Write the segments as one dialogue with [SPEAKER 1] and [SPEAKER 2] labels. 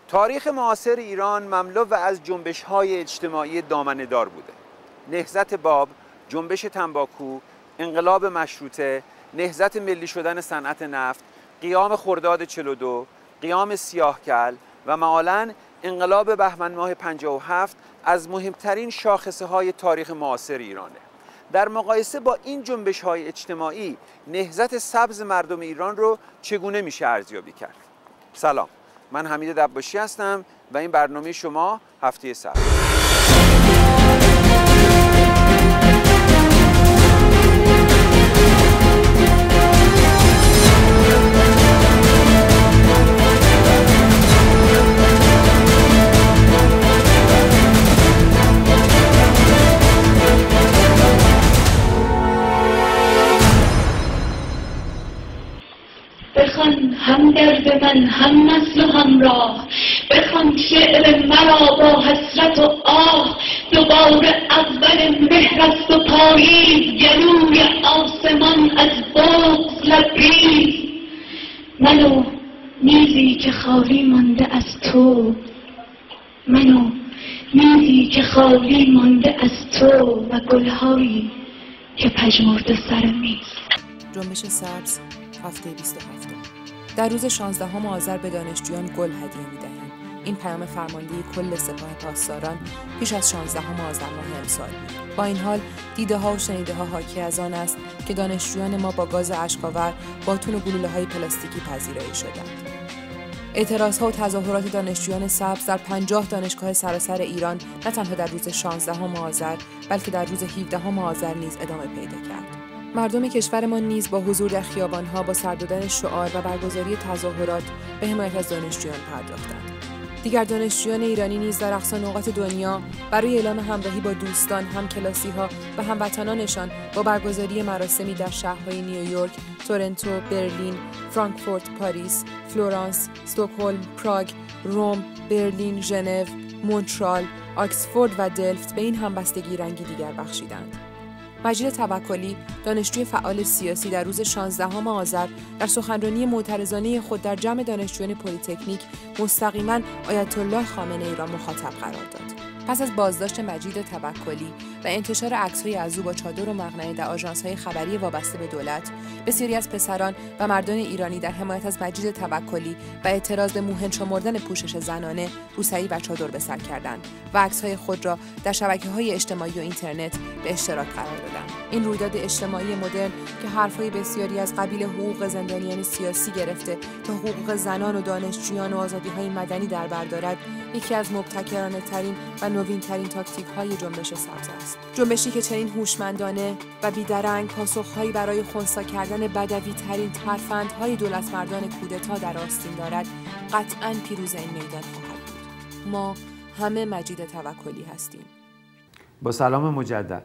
[SPEAKER 1] تاریخ معاصر ایران مملو از جنبش‌های اجتماعی دامنه‌دار بوده. نهضت باب، جنبش تنباکو، انقلاب مشروطه، نهضت ملی شدن صنعت نفت، قیام خرداد 42، قیام سیاهکل و معالاً انقلاب بهمن ماه 57 از مهمترین شاخصه‌های تاریخ معاصر ایرانه. در مقایسه با این جنبش‌های اجتماعی، نهضت سبز مردم ایران رو چگونه میشه ارزیابی کرد؟ سلام، من حمید دباشی هستم و این برنامه شما هفته سبز.
[SPEAKER 2] بخوان هم درد من هم نسل و همراه، بخوان شعر مرا با حسرت و آه. دوباره اول مهر است و پاییز، گلوی آسمان از بغض لبریز. منو میزی که خالی مانده از تو، منو میزی که خالی مانده از تو و گلهایی که پژمرده سر میز.
[SPEAKER 3] جنبش سبز هفته 27. در روز 16 آذر به دانشجویان گل هدیه می‌دهیم. این پیام فرمانده کل سپاه پاسداران پیش از 16 آذر ماه امسال بود. با این حال دیده‌ها و شنیده‌ها حاکی از آن است که دانشجویان ما با گاز اشک‌آور، باتون و گلوله‌های پلاستیکی پذیرایی شدند. اعتراضها و تظاهرات دانشجویان سبز در 50 دانشگاه سراسر ایران نه تنها در روز 16 آذر بلکه در روز 17 آذر نیز ادامه پیدا کرد. مردم کشورمان نیز با حضور در خیابان‌ها با سر دادن شعار و برگزاری تظاهرات به حمایت از دانشجویان پرداختند. دیگر دانشجویان ایرانی نیز در اقصا نقاط دنیا برای اعلام همراهی با دوستان، همکلاسی‌ها و هموطنانشان با برگزاری مراسمی در شهرهای نیویورک، تورنتو، برلین، فرانکفورت، پاریس، فلورانس، استکهلم، پراگ، روم، برلین، ژنو، مونترال، آکسفورد و دلفت به این همبستگی رنگی دیگر بخشیدند. مجید توکلی، دانشجوی فعال سیاسی، در روز 16 آذر در سخنرانی معترضانه خود در جمع دانشجویان پلی‌تکنیک مستقیما آیت الله خامنه‌ای را مخاطب قرار داد. پس از بازداشت مجید توکلی و انتشار عکس‌های از او با چادر و مقنعه در آژانس‌های خبری وابسته به دولت، بسیاری از پسران و مردان ایرانی در حمایت از مجید توکلی و اعتراض به موهن شمردن پوشش زنانه روسری و چادر به سر کردند و عکس‌های خود را در شبکه‌های اجتماعی و اینترنت به اشتراک قرار دادند. این رویداد اجتماعی مدرن که حرف‌های بسیاری از قبیل حقوق زندانیان سیاسی گرفته تا حقوق زنان و دانشجویان و آزادی‌های مدنی در بر دارد، یکی از مبتکرانه‌ترین و نوین‌ترین تاکتیک‌های جنبش سبز است. جنبشی که چنین هوشمندانه و بی‌درنگ پاسخ‌هایی برای خنثی کردن بدوی‌ترین ترفندهای دولتمردان کودتا در آستین دارد، قطعاً پیروز این میدان خواهد بود. ما همه مجید توکلی هستیم.
[SPEAKER 1] با سلام مجدد.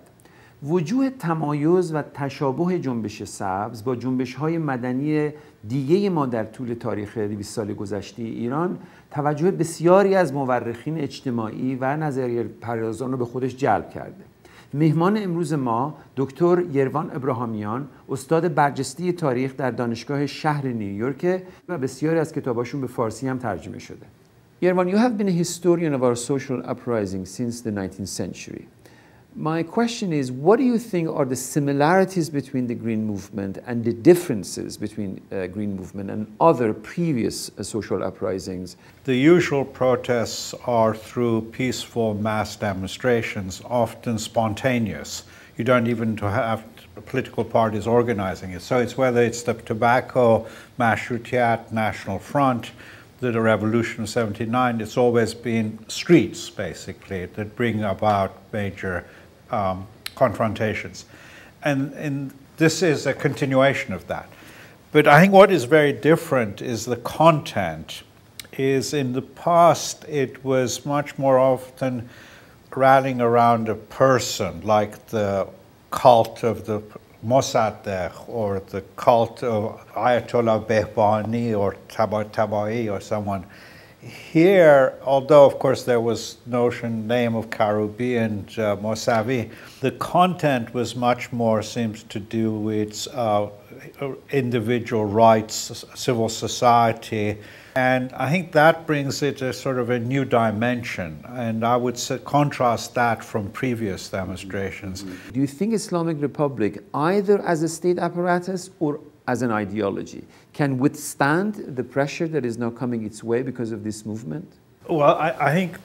[SPEAKER 1] وجوه تمایز و تشابه جنبش سبز با جنبش‌های مدنی دیگه ما در طول تاریخ 200 سال گذشته ایران توجه بسیاری از مورخین اجتماعی و نظریه پردازان رو به خودش جلب کرده. مهمان امروز ما دکتر اروند ابراهامیان، استاد برجسته تاریخ در دانشگاه شهر نیویورک و بسیاری از کتاباشون به فارسی هم ترجمه شده. Ervand, you have been a historian of our social uprising since the 19th century. My question is, what do you think are the similarities between the Green Movement and the differences between Green Movement and other previous social uprisings?
[SPEAKER 4] The usual protests are through peaceful mass demonstrations, often spontaneous. You don't even have political parties organizing it. So it's whether it's the tobacco, Mashrutiyat, National Front, the revolution of 79, it's always been streets, basically, that bring about major confrontations. And this is a continuation of that. But I think what is very different is the content. Is in the past, it was much more often rallying around a person, like the cult of the Mossadegh or the cult of Ayatollah Behbahani or Tabatabai or someone. Here, although of course there was name of Karoubi and Mousavi, the content was much more seems to do with individual rights, civil society. And I think that brings it a sort of a new dimension. And I would contrast that from previous demonstrations.
[SPEAKER 1] Do you think Islamic Republic, either as a state apparatus or as an ideology, can withstand the pressure that is now coming its way because of this movement?
[SPEAKER 4] Well, I think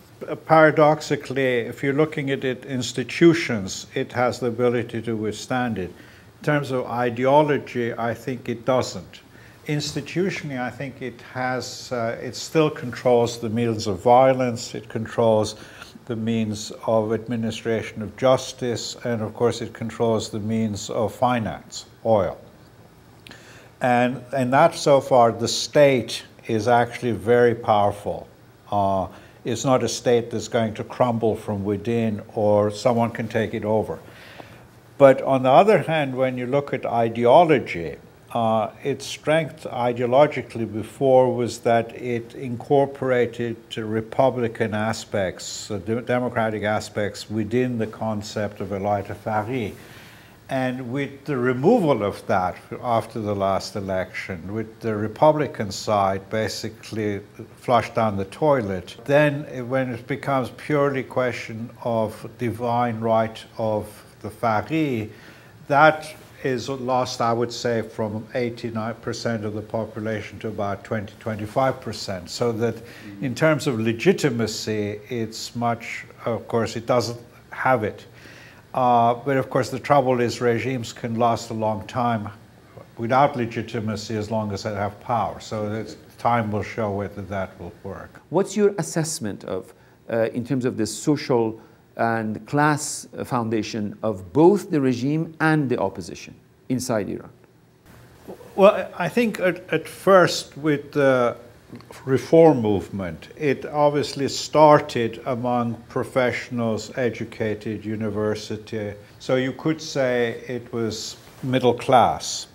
[SPEAKER 4] paradoxically, if you're looking at it, institutions, it has the ability to withstand it. In terms of ideology, I think it doesn't. Institutionally, I think it has, it still controls the means of violence, it controls the means of administration of justice, and of course it controls the means of finance, oil. And that so far, the state is actually very powerful. It's not a state that's going to crumble from within or someone can take it over. But on the other hand, when you look at ideology, its strength ideologically before was that it incorporated Republican aspects, democratic aspects within the concept of Velayat Faqih. And with the removal of that after the last election, with the Republican side basically flushed down the toilet, then when it becomes purely a question of divine right of the Faqih, that is lost, I would say, from 89% of the population to about 20–25%. So that in terms of legitimacy, it's much, of course, it doesn't have it. But of course, the trouble is regimes can last a long time without legitimacy as long as they have power. So time will show whether that will work.
[SPEAKER 1] What's your assessment of, in terms of the social and class foundation of both the regime and the opposition inside Iran?
[SPEAKER 4] Well, I think at first with the reform movement, it obviously started among professionals, educated, university. So you could say it was middle class.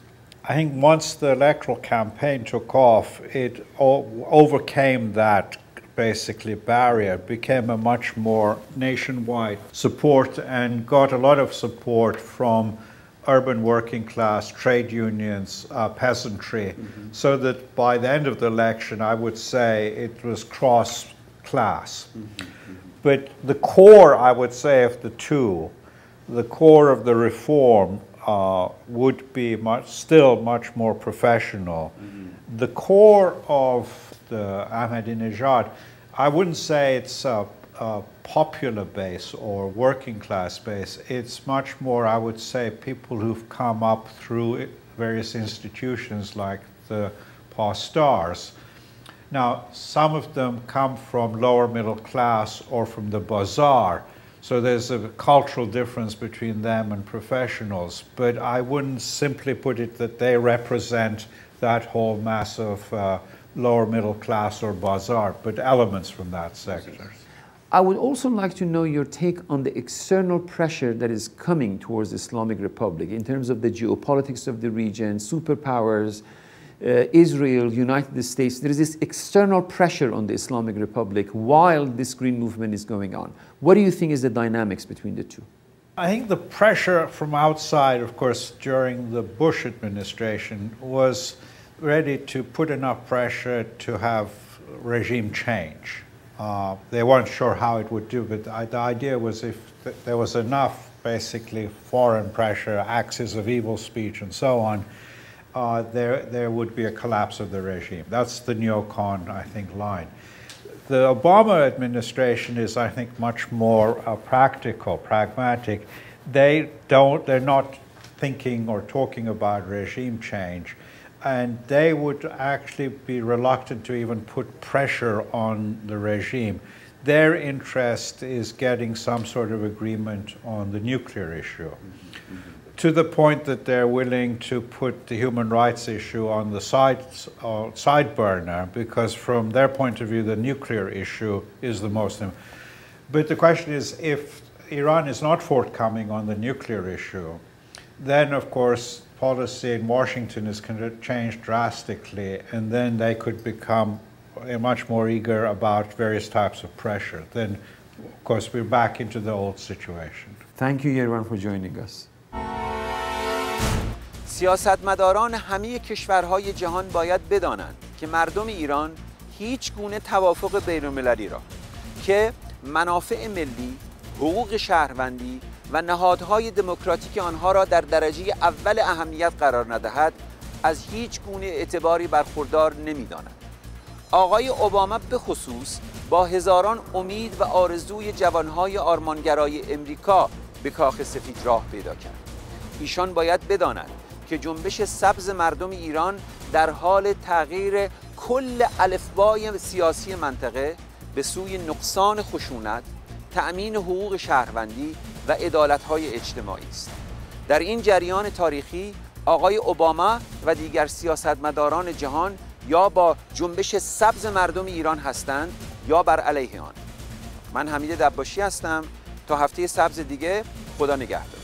[SPEAKER 4] I think once the electoral campaign took off, it overcame that basically barrier, became a much more nationwide support and got a lot of support from urban working class, trade unions, peasantry, so that by the end of the election, I would say it was cross-class. But the core, I would say, of the two, the core of the reform would be still much more professional. The core of the Ahmadinejad, I wouldn't say it's a popular base or working class base. It's much more, I would say, people who've come up through various institutions like the Pastars. Now, some of them come from lower middle class or from the bazaar, so there's a cultural difference between them and professionals, but I wouldn't simply put it that they represent that whole mass of lower middle class or bazaar, but elements from that sector.
[SPEAKER 1] I would also like to know your take on the external pressure that is coming towards the Islamic Republic in terms of the geopolitics of the region, superpowers, Israel, United States. There is this external pressure on the Islamic Republic while this green movement is going on. What do you think is the dynamics between the two?
[SPEAKER 4] I think the pressure from outside, of course, during the Bush administration was ready to put enough pressure to have regime change. They weren't sure how it would do, but the idea was if there was enough, basically, foreign pressure, axis of evil speech, and so on, there would be a collapse of the regime. That's the neocon, I think, line. The Obama administration is, I think, much more practical, pragmatic. They're not thinking or talking about regime change. And they would actually be reluctant to even put pressure on the regime. Their interest is getting some sort of agreement on the nuclear issue, to the point that they're willing to put the human rights issue on the side burner, because from their point of view, the nuclear issue is the most important. But the question is, if Iran is not forthcoming on the nuclear issue, then, of course, policy in Washington is going to change drastically, and then they could become much more eager about various types of pressure. Then, of course, we're back into the old situation.
[SPEAKER 1] Thank you, Ervand, for joining us. سیاستمداران همه کشورهای جهان باید بدانند که مردم ایران هیچ گونه توافق بین‌المللی را که منافع ملی، حقوق شهروندی و نهادهای دموکراتیک آنها را در درجه اول اهمیت قرار ندهد از هیچ گونه اعتباری برخوردار نمی‌دانند. آقای اوباما به خصوص با هزاران امید و آرزوی جوانهای آرمانگرای امریکا به کاخ سفید راه پیدا کرد. ایشان باید بدانند که جنبش سبز مردم ایران در حال تغییر کل الفبای سیاسی منطقه به سوی نقصان خشونت، تأمین حقوق شهروندی و عدالت‌های اجتماعی است. در این جریان تاریخی آقای اوباما و دیگر سیاستمداران جهان یا با جنبش سبز مردم ایران هستند یا بر علیه آن. من حمید دباشی هستم. تا هفته سبز دیگه، خدا نگهدار.